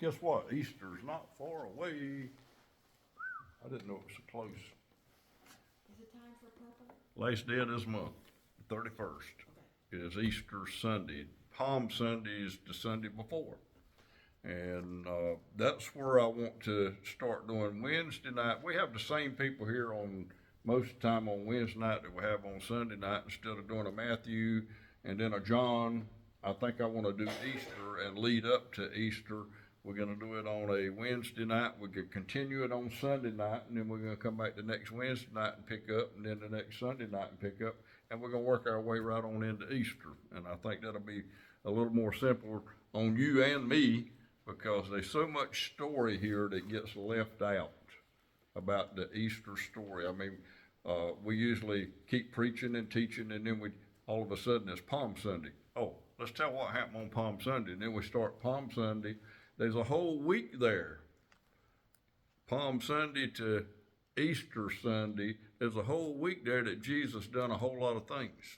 guess what? Easter's not far away. I didn't know it was so close. Is it time for purple? Last day of this month, 31st, is Easter Sunday. Palm Sunday is the Sunday before. And that's where I want to start doing Wednesday night. We have the same people here on most of the time on Wednesday night that we have on Sunday night. Instead of doing a Matthew and then a John, I think I want to do Easter and lead up to Easter. We're going to do it on a Wednesday night. We could continue it on Sunday night, and then we're going to come back the next Wednesday night and pick up, and then the next Sunday night and pick up, and we're going to work our way right on into Easter. And I think that'll be a little more simple on you and me, because there's so much story here that gets left out about the Easter story. I mean, we usually keep preaching and teaching, and then all of a sudden it's Palm Sunday. Oh, let's tell what happened on Palm Sunday. And then we start Palm Sunday. There's a whole week there. Palm Sunday to Easter Sunday, there's a whole week there that Jesus done a whole lot of things.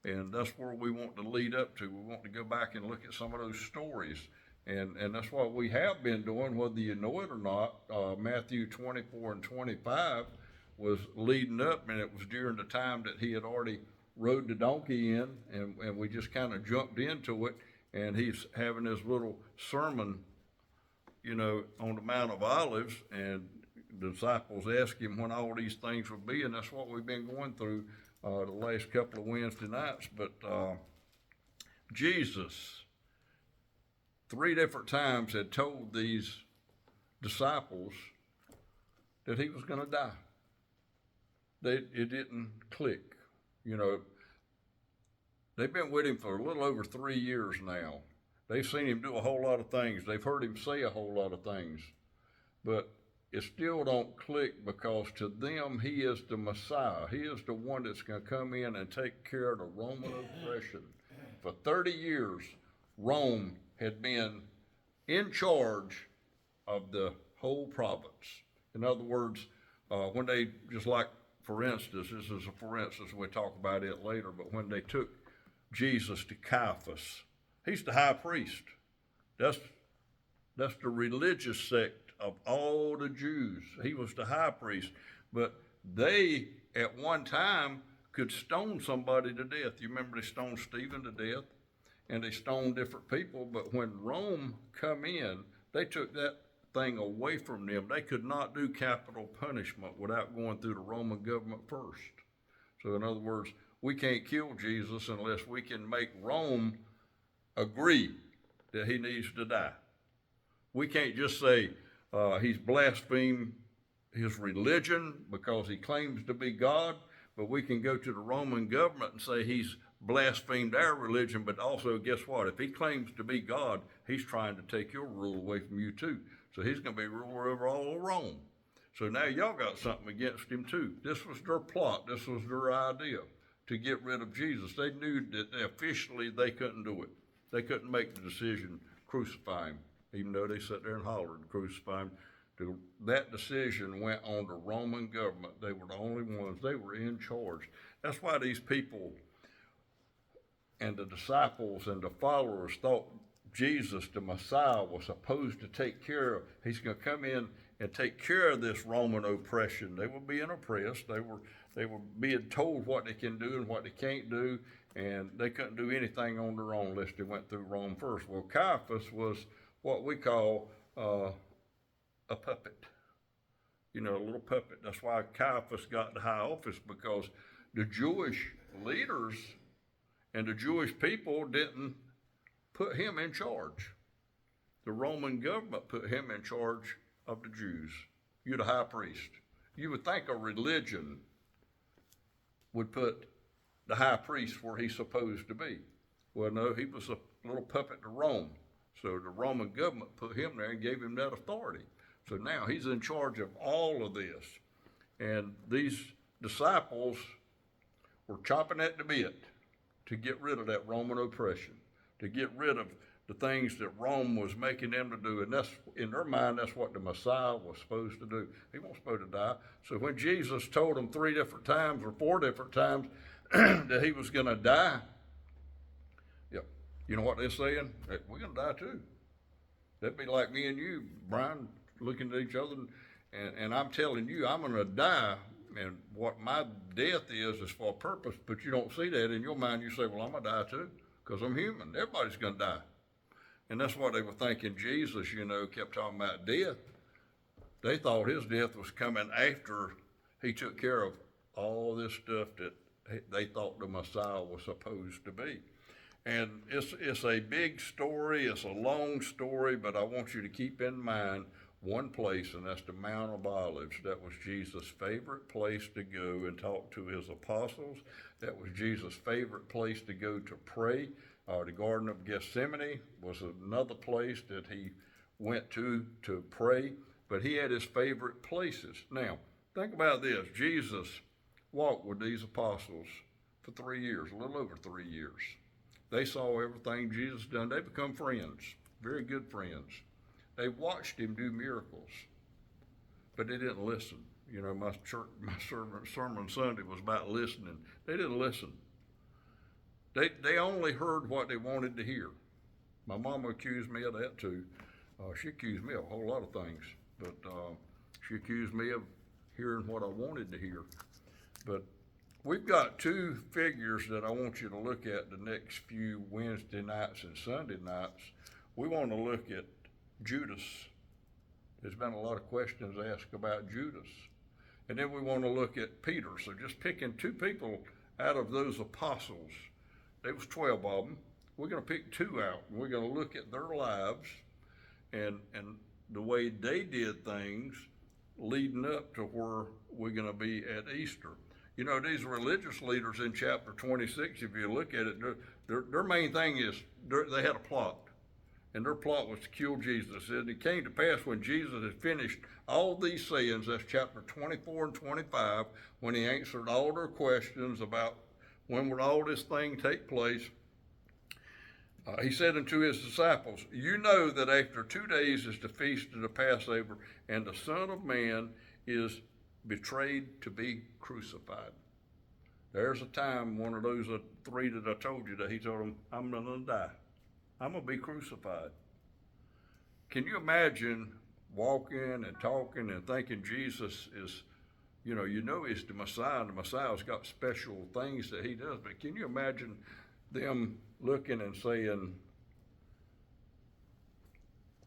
And that's where we want to lead up to. We want to go back and look at some of those stories. And that's what we have been doing, whether you know it or not. Matthew 24 and 25 was leading up, and it was during the time that he had already rode the donkey in, and we just kind of jumped into it. And he's having his little sermon, on the Mount of Olives, and the disciples asked him when all these things would be, and that's what we've been going through the last couple of Wednesday nights. But Jesus, 3 different times, had told these disciples that he was going to die. It didn't click. They've been with him for a little over 3 years now. They've seen him do a whole lot of things. They've heard him say a whole lot of things. But it still don't click, because to them, he is the Messiah. He is the one that's going to come in and take care of the Roman oppression. For 30 years, Rome had been in charge of the whole province. In other words, when they, just like, for instance, this is a for instance, we'll talk about it later, but when they took Jesus to Caiaphas, he's the high priest. That's the religious sect of all the Jews. He was the high priest. But they, at one time, could stone somebody to death. You remember they stoned Stephen to death? And they stoned different people. But when Rome come in, they took that thing away from them. They could not do capital punishment without going through the Roman government first. So in other words, we can't kill Jesus unless we can make Rome agree that he needs to die. We can't just say he's blasphemed his religion because he claims to be God, but we can go to the Roman government and say he's blasphemed our religion, but also guess what? If he claims to be God, he's trying to take your rule away from you too. So he's going to be ruler over all of Rome. So now y'all got something against him too. This was their plot. This was their idea to get rid of Jesus. They knew that officially they couldn't do it. They couldn't make the decision, crucify him, even though they sat there and hollered, crucify him. That decision went on the Roman government. They were the only ones. They were in charge. That's why these people and the disciples and the followers thought Jesus, the Messiah, was supposed to take care of. He's going to come in and take care of this Roman oppression. They were being oppressed. They were being told what they can do and what they can't do, and they couldn't do anything on their own unless they went through Rome first. Well, Caiaphas was what we call a puppet, a little puppet. That's why Caiaphas got the high office, because the Jewish leaders and the Jewish people didn't put him in charge. The Roman government put him in charge of the Jews. You're the high priest. You would think a religion would put the high priest where he's supposed to be. Well, no, he was a little puppet to Rome. So the Roman government put him there and gave him that authority. So now he's in charge of all of this. And these disciples were chomping at the bit to get rid of that Roman oppression, to get rid of the things that Rome was making them to do. And that's, in their mind, that's what the Messiah was supposed to do. He wasn't supposed to die. So when Jesus told them 3 different times or 4 different times that he was going to die, you know what they're saying? We're going to die too. That'd be like me and you, Brian, looking at each other, and I'm telling you, I'm going to die, and what my death is for a purpose, but you don't see that in your mind. You say, well, I'm going to die too, because I'm human. Everybody's going to die. And that's what they were thinking. Jesus, kept talking about death. They thought his death was coming after he took care of all this stuff that they thought the Messiah was supposed to be. And it's a big story, it's a long story, but I want you to keep in mind one place, and that's the Mount of Olives. That was Jesus' favorite place to go and talk to his apostles. That was Jesus' favorite place to go to pray. The Garden of Gethsemane was another place that he went to pray, but he had his favorite places. Now, think about this. Jesus walked with these apostles for 3 years, a little over 3 years. They saw everything Jesus done. They become friends, very good friends. They watched him do miracles, but they didn't listen. My sermon Sunday was about listening. They didn't listen. They only heard what they wanted to hear. My mama accused me of that too. She accused me of a whole lot of things, but she accused me of hearing what I wanted to hear. But we've got two figures that I want you to look at the next few Wednesday nights and Sunday nights. We want to look at Judas. There's been a lot of questions asked about Judas. And then we want to look at Peter. So just picking two people out of those apostles. There was 12 of them. We're going to pick two out. And we're going to look at their lives and the way they did things leading up to where we're going to be at Easter. These religious leaders in chapter 26, if you look at it, their main thing is they had a plot. And their plot was to kill Jesus. And it came to pass when Jesus had finished all these sayings, that's chapter 24 and 25, when he answered all their questions about when would all this thing take place, he said unto his disciples, you know that after 2 days is the feast of the Passover, and the Son of Man is betrayed to be crucified. There's a time, one of those three that I told you, that he told them, I'm going to die. I'm going to be crucified. Can you imagine walking and talking and thinking Jesus is, he's the Messiah, and the Messiah's got special things that he does, but can you imagine them looking and saying,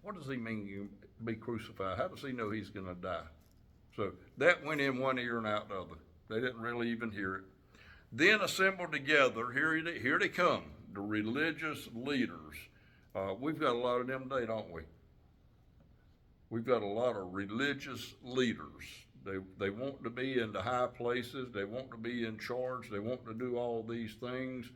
what does he mean you be crucified? How does he know he's going to die? So that went in one ear and out the other. They didn't really even hear it. Then assembled together, here they come, the religious leaders. We've got a lot of them today, don't we? We've got a lot of religious leaders. They want to be in the high places. They want to be in charge. They want to do all these things.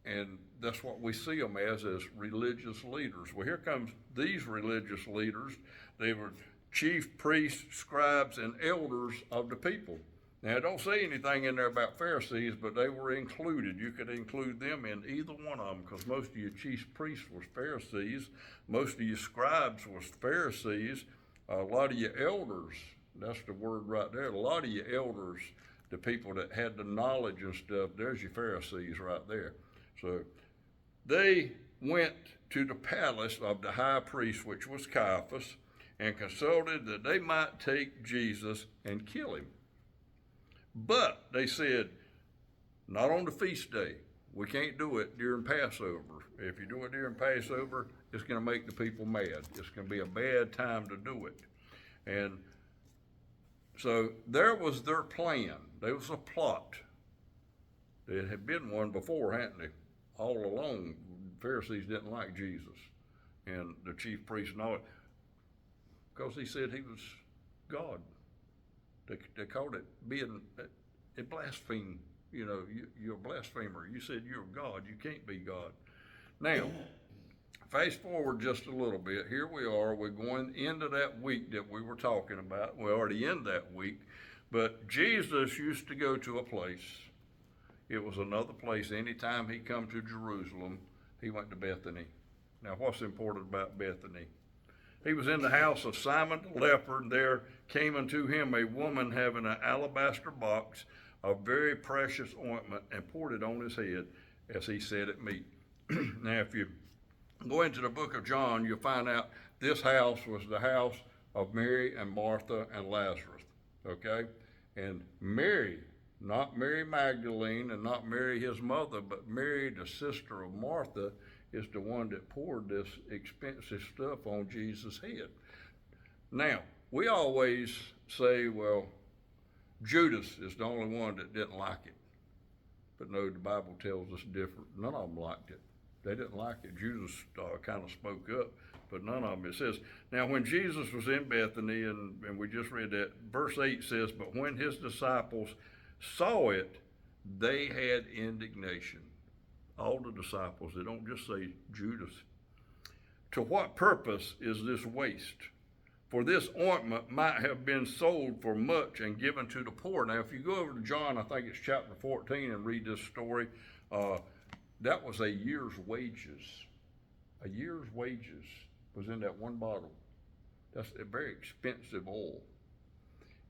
And that's what we see them as religious leaders. Well, here comes these religious leaders. They were chief priests, scribes, and elders of the people. Now, I don't say anything in there about Pharisees, but they were included. You could include them in either one of them, because most of your chief priests was Pharisees. Most of your scribes was Pharisees. A lot of your elders, that's the word right there, a lot of your elders, the people that had the knowledge and stuff, there's your Pharisees right there. So they went to the palace of the high priest, which was Caiaphas, and consulted that they might take Jesus and kill him. But they said, not on the feast day. We can't do it during Passover. If you do it during Passover, it's going to make the people mad. It's going to be a bad time to do it. And so there was their plan. There was a plot. There had been one before, hadn't they? All along, the Pharisees didn't like Jesus. And the chief priests and all it, because he said he was God. They called it being a blaspheme. You're a blasphemer. You said you're God. You can't be God. Now, fast forward just a little bit. Here we are. We're going into that week that we were talking about. We're already in that week. But Jesus used to go to a place. It was another place. Anytime he come to Jerusalem, he went to Bethany. Now, what's important about Bethany? He was in the house of Simon the leper, and there came unto him a woman having an alabaster box of very precious ointment, and poured it on his head as he sat at meat. Now, if you go into the book of John, you'll find out this house was the house of Mary and Martha and Lazarus, okay? And Mary, not Mary Magdalene and not Mary his mother, but Mary, the sister of Martha, is the one that poured this expensive stuff on Jesus' head. Now, we always say, well, Judas is the only one that didn't like it. But no, the Bible tells us different. None of them liked it. They didn't like it. Judas kind of spoke up, but none of them. It says, now when Jesus was in Bethany, and we just read that, verse 8 says, but when his disciples saw it, they had indignation. All the disciples, they don't just say Judas. To what purpose is this waste? For this ointment might have been sold for much and given to the poor. Now, if you go over to John, I think it's chapter 14, and read this story, that was a year's wages. A year's wages was in that one bottle. That's a very expensive oil.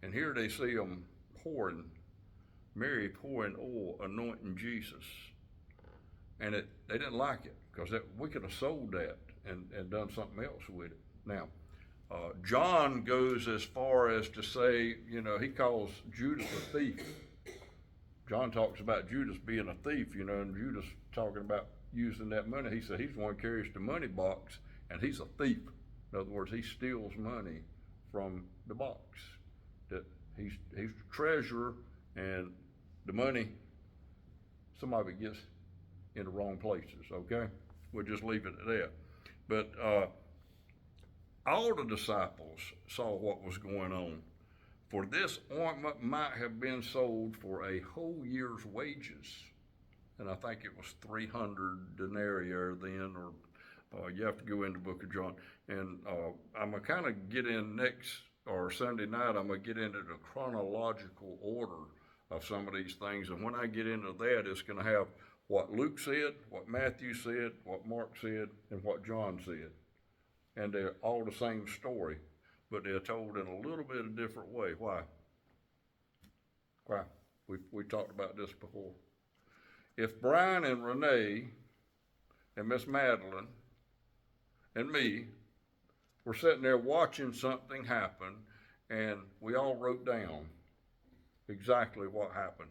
And here they see them pouring, Mary pouring oil, anointing Jesus. And they didn't like it, because we could have sold that and done something else with it. Now, John goes as far as to say, he calls Judas a thief. John talks about Judas being a thief, and Judas talking about using that money. He said he's the one who carries the money box, and he's a thief. In other words, he steals money from the box. That he's the treasurer, and the money, some of it gets in the wrong places, okay? We'll just leave it at that. But all the disciples saw what was going on. For this ointment might have been sold for a whole year's wages. And I think it was 300 denarii then, or you have to go in the book of John. And I'm going to kind of get in next, or Sunday night, I'm going to get into the chronological order of some of these things. And when I get into that, it's going to have what Luke said, what Matthew said, what Mark said, and what John said. And they're all the same story, but they're told in a little bit of a different way. Why? Why? We talked about this before. If Brian and Renee and Miss Madeline and me were sitting there watching something happen, and we all wrote down exactly what happened,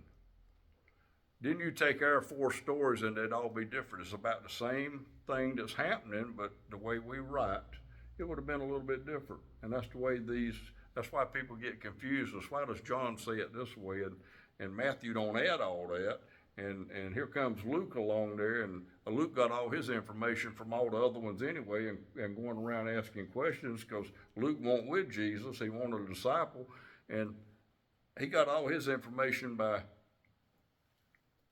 then you take our 4 stories and they'd all be different. It's about the same thing that's happening, but the way we write, it would have been a little bit different. And that's the way that's why people get confused. That's why does John say it this way, and Matthew don't add all that. And here comes Luke along there, and Luke got all his information from all the other ones anyway, and going around asking questions, because Luke wasn't with Jesus. He wanted a disciple, and he got all his information by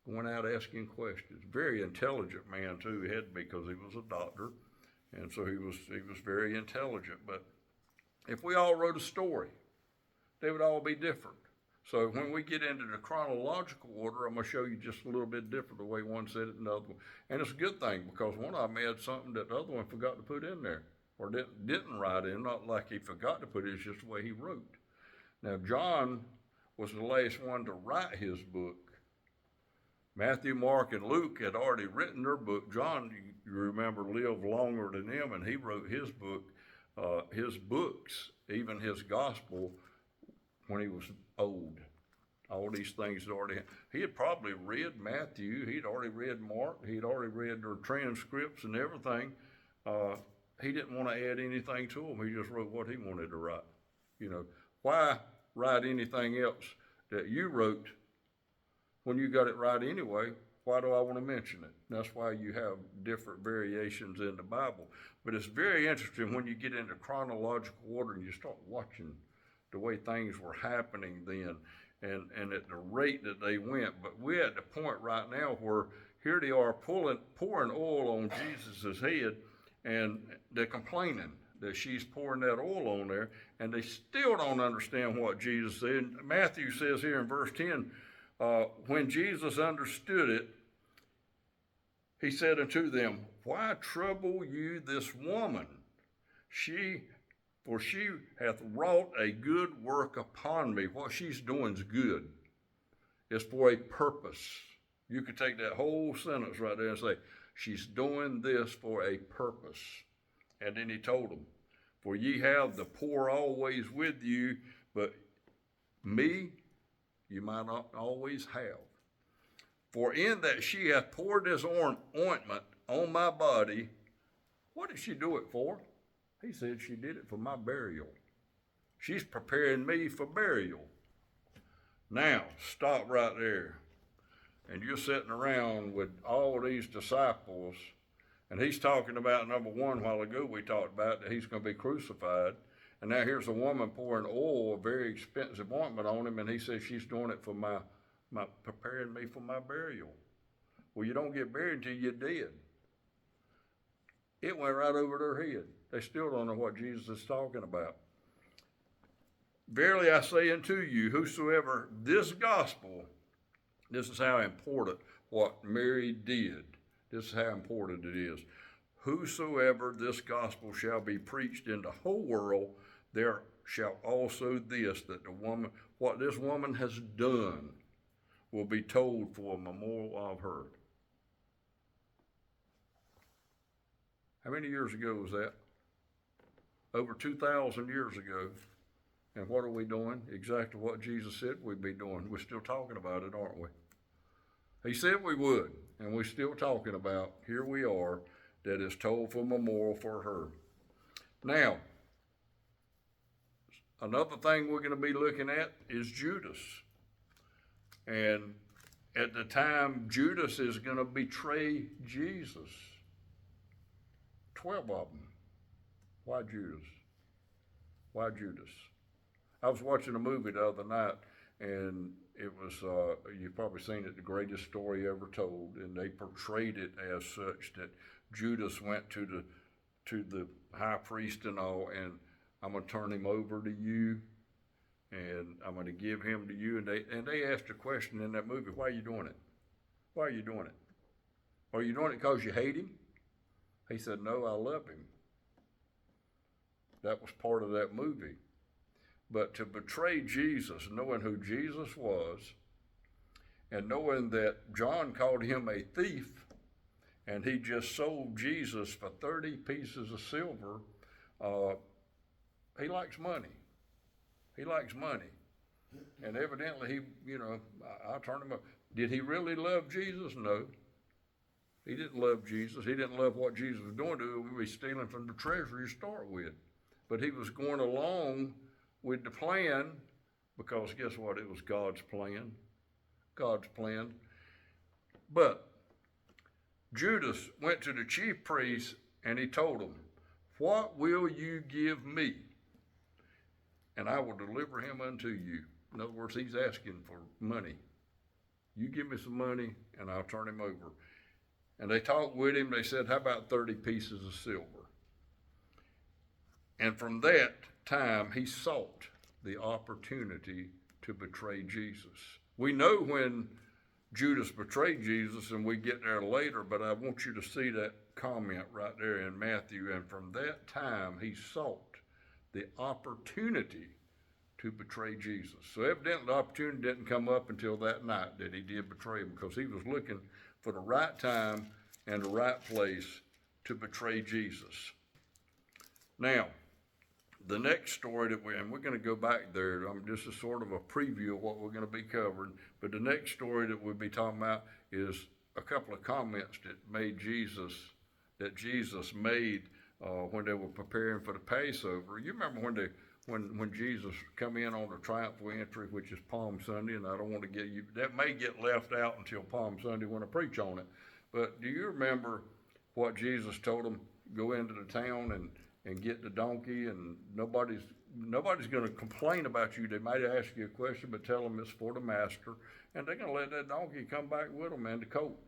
going out asking questions. Very intelligent man too, he had to be, because he was a doctor, and so he was very intelligent. But if we all wrote a story, they would all be different. So when we get into the chronological order, I'm going to show you just a little bit different the way one said it and the other one. And it's a good thing, because one of them had something that the other one forgot to put in there, or didn't write in. Not like he forgot to put it, it's just the way he wrote. Now, John was the last one to write his book. Matthew, Mark, and Luke had already written their book. John, you remember, lived longer than them, and he wrote his book, his books, even his gospel, when he was old. All these things he had probably read Matthew, he'd already read Mark, he'd already read their transcripts and everything. He didn't want to add anything to them. He just wrote what he wanted to write. Why write anything else that you wrote when you got it right anyway? Why do I want to mention it? That's why you have different variations in the Bible. But it's very interesting when you get into chronological order and you start watching the way things were happening then, and at the rate that they went. But we're at the point right now where here they are pouring oil on Jesus' head, and they're complaining that she's pouring that oil on there, and they still don't understand what Jesus said. Matthew says here in verse 10, when Jesus understood it, he said unto them, why trouble you this woman? For she hath wrought a good work upon me. What she's doing is good. It's for a purpose. You could take that whole sentence right there and say, She's doing this for a purpose. And then he told them, for ye have the poor always with you, but me you might not always have. For in that she hath poured this ointment on my body, what did she do it for? He said she did it for my burial. She's preparing me for burial. Now, stop right there. And you're sitting around with all these disciples, and he's talking about, number one, a while ago we talked about that he's going to be crucified. And now here's a woman pouring oil, a very expensive ointment on him, and he says she's doing it for my preparing me for my burial. Well, you don't get buried until you're dead. It went right over their head. They still don't know what Jesus is talking about. Verily I say unto you, whosoever this gospel, this is how important what Mary did. This is how important it is. Whosoever this gospel shall be preached in the whole world, there shall also this, that the woman, what this woman has done, will be told for a memorial of her. How many years ago was that? Over 2,000 years ago. And what are we doing? Exactly what Jesus said we'd be doing. We're still talking about it, aren't we? He said we would, and we're still talking about, here we are, that is told for memorial for her. Now, another thing we're going to be looking at is Judas. And at the time, Judas is going to betray Jesus. 12 of them. Why Judas? Why Judas? I was watching a movie the other night, and it was, you've probably seen it, The Greatest Story Ever Told, and they portrayed it as such that Judas went to the high priest and all, and I'm going to turn him over to you, and I'm going to give him to you. And they asked a question in that movie, why are you doing it? Why are you doing it? Are you doing it because you hate him? He said, no, I love him. That was part of that movie. But to betray Jesus, knowing who Jesus was, and knowing that John called him a thief, and he just sold Jesus for 30 pieces of silver, he likes money. He likes money. And evidently I turned him up. Did he really love Jesus? No. He didn't love Jesus. He didn't love what Jesus was doing to him. He was stealing from the treasury to start with. But he was going along with the plan, because guess what? It was God's plan. God's plan. But Judas went to the chief priests and he told them, what will you give me? And I will deliver him unto you. In other words, he's asking for money. You give me some money and I'll turn him over. And they talked with him. They said, how about 30 pieces of silver? And from that time, he sought the opportunity to betray Jesus. We know when Judas betrayed Jesus, and we get there later, but I want you to see that comment right there in Matthew. And from that time, he sought the opportunity to betray Jesus. So evidently the opportunity didn't come up until that night that he did betray him, because he was looking for the right time and the right place to betray Jesus. Now, the next story that we're going to go back there. This is sort of a preview of what we're going to be covering. But the next story that we'll be talking about is a couple of comments that Jesus made when they were preparing for the Passover. You remember when Jesus come in on the triumphal entry, which is Palm Sunday, and I don't want to get you, that may get left out until Palm Sunday when I preach on it. But do you remember what Jesus told them? Go into the town and get the donkey, and nobody's going to complain about you. They might ask you a question, but tell them it's for the master, and they're going to let that donkey come back with them and the coat.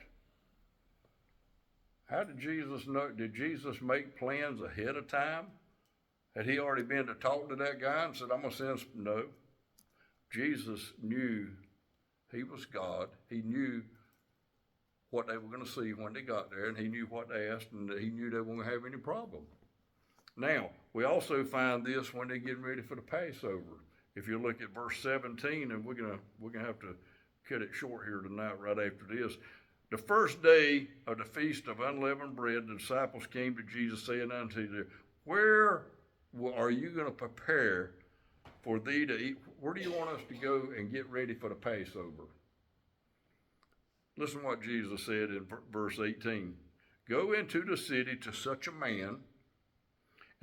How did Jesus know? Did Jesus make plans ahead of time? Had he already been to talk to that guy and said, I'm going to send some? No. Jesus knew he was God. He knew what they were going to see when they got there, and he knew what they asked, and he knew they weren't going to have any problem. Now, we also find this when they're getting ready for the Passover. If you look at verse 17, and we're gonna have to cut it short here tonight right after this. The first day of the feast of unleavened bread, the disciples came to Jesus, saying unto him, where are you going to prepare for thee to eat? Where do you want us to go and get ready for the Passover? Listen what Jesus said in verse 18. Go into the city to such a man,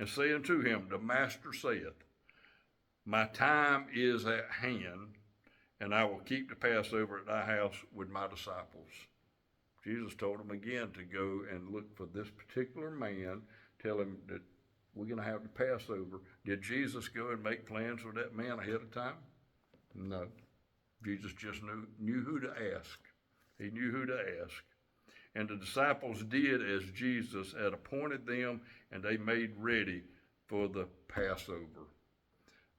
and say unto him, the master saith, my time is at hand, and I will keep the Passover at thy house with my disciples. Jesus told him again to go and look for this particular man, tell him that we're going to have the Passover. Did Jesus go and make plans with that man ahead of time? No. Jesus just knew who to ask. He knew who to ask. And the disciples did as Jesus had appointed them, and they made ready for the Passover.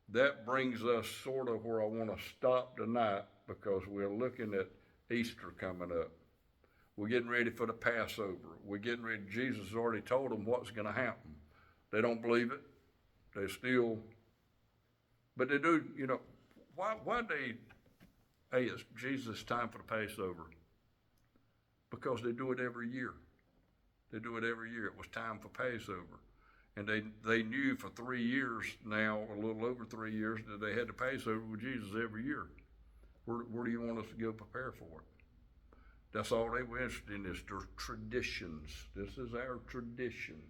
That brings us sort of where I want to stop tonight, because we're looking at Easter coming up. We're getting ready for the Passover. We're getting ready. Jesus has already told them what's going to happen. They don't believe it. They still, but they do, why they, hey, it's Jesus' time for the Passover. Because they do it every year. They do it every year. It was time for Passover. And they knew for 3 years now, a little over 3 years, that they had the Passover with Jesus every year. Where do you want us to go prepare for it? That's all they were interested in, is their traditions. This is our tradition.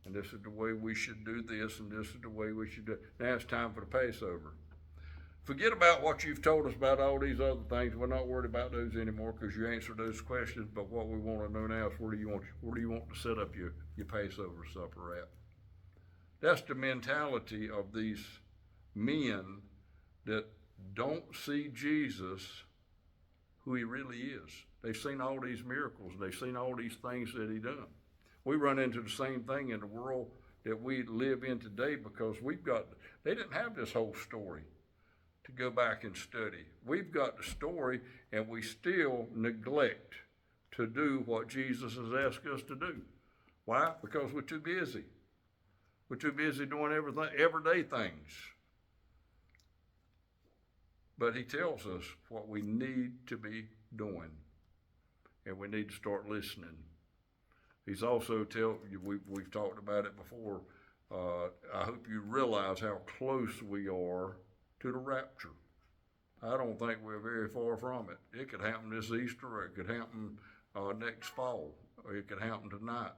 And this is the way we should do this, and this is the way we should do it. Now it's time for the Passover. Forget about what you've told us about all these other things. We're not worried about those anymore, because you answered those questions. But what we want to know now is where do you want to set up your Passover supper at? That's the mentality of these men that don't see Jesus who he really is. They've seen all these miracles. They've seen all these things that he done. We run into the same thing in the world that we live in today, because they didn't have this whole story to go back and study. We've got the story, and we still neglect to do what Jesus has asked us to do. Why? Because we're too busy. We're too busy doing everyday things. But he tells us what we need to be doing, and we need to start listening. He's also we've talked about it before. I hope you realize how close we are to the rapture. I don't think we're very far from it. It could happen this Easter, or it could happen next fall, or it could happen tonight.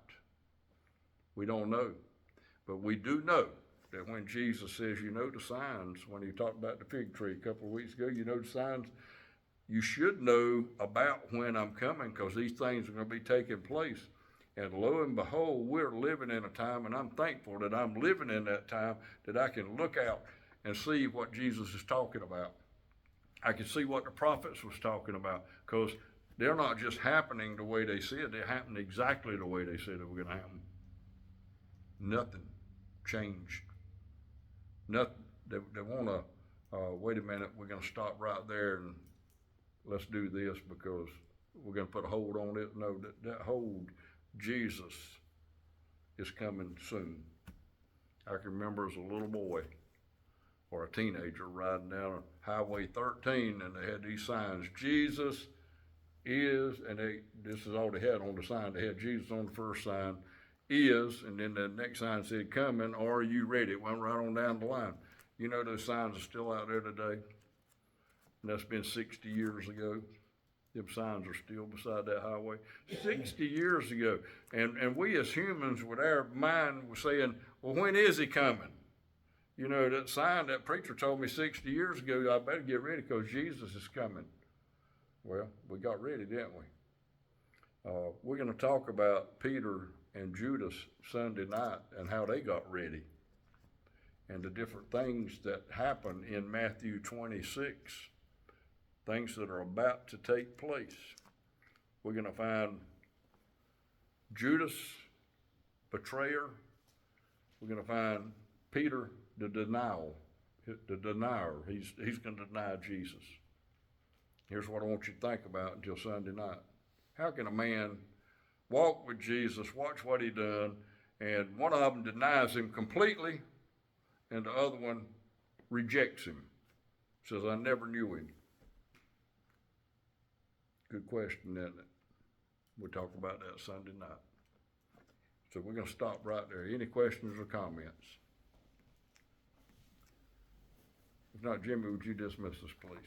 We don't know. But we do know that when Jesus says, the signs, when he talked about the fig tree a couple of weeks ago, the signs, you should know about when I'm coming, because these things are going to be taking place. And lo and behold, we're living in a time, and I'm thankful that I'm living in that time, that I can look out and see what Jesus is talking about. I can see what the prophets was talking about, because they're not just happening the way they said, they're happening exactly the way they said they were going to happen. Nothing changed. Nothing. They want to, wait a minute, we're going to stop right there and let's do this because we're going to put a hold on it. No, that hold, Jesus is coming soon. I can remember as a little boy or a teenager riding down Highway 13, and they had these signs, Jesus is, and this is all they had on the sign. They had Jesus on the first sign, is, and then the next sign said, coming, are you ready? It went right on down the line. Those signs are still out there today, and that's been 60 years ago. Them signs are still beside that highway. 60 years ago. And we as humans, with our mind, were saying, well, when is he coming? That sign, that preacher told me 60 years ago, I better get ready because Jesus is coming. Well, we got ready, didn't we? We're going to talk about Peter and Judas Sunday night and how they got ready, and the different things that happen in Matthew 26, things that are about to take place. We're going to find Judas, betrayer. We're going to find Peter, the denier. He's going to deny Jesus. Here's what I want you to think about until Sunday night. How can a man walk with Jesus, watch what he done, and one of them denies him completely, and the other one rejects him, says, I never knew him? Good question, isn't it? We'll talk about that Sunday night. So we're gonna stop right there. Any questions or comments? If not, Jimmy, would you dismiss us, please?